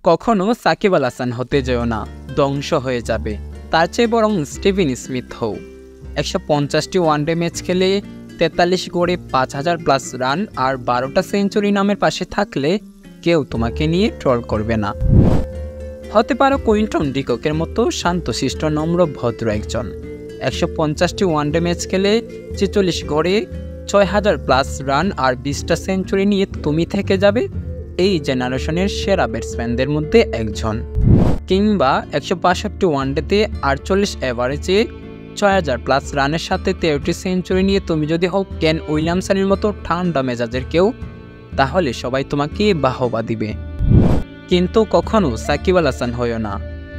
কখনো সাকিব আল হাসান হতে যেও না, ধ্বংস হয়ে যাবে। তার চেয়ে বরং স্টিভেন স্মিথ হও। 150টি ওয়ানডে ম্যাচ খেলে 43 গড়ে 5000+ রান আর 12টা সেঞ্চুরি নামের পাশে থাকলে কেউ তোমাকে নিয়ে ট্রল করবে না। হতে পারো কুইন্টন ডিককের মতো শান্তশিষ্ট নম্র ভদ্র একজন। 150টি ওয়ানডে ম্যাচ খেলে 46 গড়ে 6000+ রান আর 20টা সেঞ্চুরি নিয়ে তুমি থেকে যাবে এই জেনারেশনের সেরা ব্যাটসম্যানদের মধ্যে একজন। কিংবা 162 ওয়ানডেতে 48 এভারেজে 6000+ রানের সাথে 13টি সেঞ্চুরি নিয়ে তুমি যদি হও কেন উইলিয়ামসনের মতো ঠান্ডা মেজাজের কেউ, তাহলে সবাই তোমাকে বাহবা দিবে। কিন্তু কখনো সাকিব আল হাসান হইও না।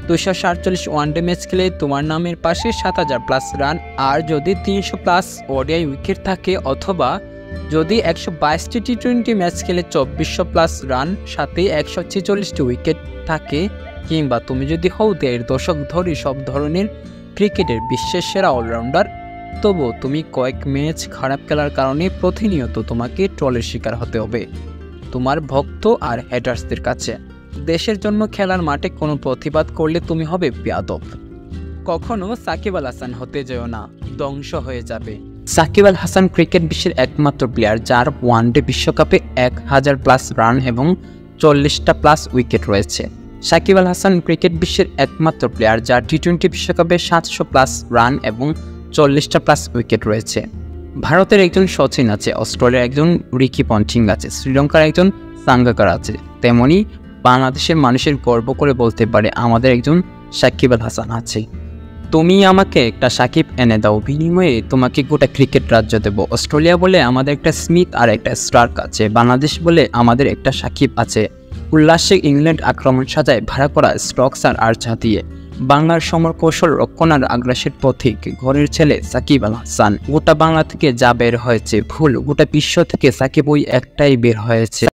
247 ওয়ানডে ম্যাচ খেলে তোমার নামের পাশে 7000+ রান আর যদি 300+ ওডিআই উইকেট থাকে, অথবা যদি 122টি টি20 ম্যাচ খেলে 2400+ রান সাথে 146টি উইকেট থাকে, কিংবা তুমি যদি হও 1.5 দশক ধরে সব ধরনের ক্রিকেটের বিশ্বের সেরা অলরাউন্ডার, তবুও তুমি কয়েক ম্যাচ খারাপ খেলার কারণে প্রতিনিয়ত তোমাকে ট্রলের শিকার হতে হবে তোমার ভক্ত আর হ্যাটার্সদের কাছে। দেশের জন্য খেলার মাঠে কোনো প্রতিবাদ করলে তুমি হবে বেয়াদব। কখনো সাকিব আল হাসান হতে যেও না, ধ্বংস হয়ে যাবে। সাকিব আল হাসান ক্রিকেট বিশ্বের একমাত্র প্লেয়ার যার ওয়ানডে বিশ্বকাপে 1000+ রান এবং 40টা+ উইকেট রয়েছে। সাকিব আল হাসান ক্রিকেট বিশ্বের একমাত্র প্লেয়ার যার টি20 বিশ্বকাপে 700+ রান এবং 40টা+ উইকেট রয়েছে। ভারতের একজন সচিন আছে, অস্ট্রেলিয়ার একজন রিকি পন্টিং আছে, শ্রীলঙ্কার একজন সাঙ্গাকারা আছে, তেমনি বাংলাদেশের মানুষের গর্ব করে বলতে পারে আমাদের একজন সাকিব আল হাসান আছে। তুমি আমাকে একটা সাকিব এনে দাও, বিনিময়ে তোমাকে গোটা ক্রিকেট রাজ্য দেব। অস্ট্রেলিয়া বলে আমাদের একটা স্মিথ আর একটা স্টার্ক আছে, বাংলাদেশ বলে আমাদের একটা সাকিব আছে। উল্লাসে ইংল্যান্ড আক্রমণ সাজায় ভাড়া করা স্ট্রোকস আর আর্চার দিয়ে। বাংলার সমর কৌশল রক্ষণ আর আগ্রাসের পথিক ঘরের ছেলে সাকিব আল হাসান। গোটা বাংলা থেকে যা বের হয়েছে ভুল, গোটা বিশ্ব থেকে সাকিব ওই একটাই বের হয়েছে।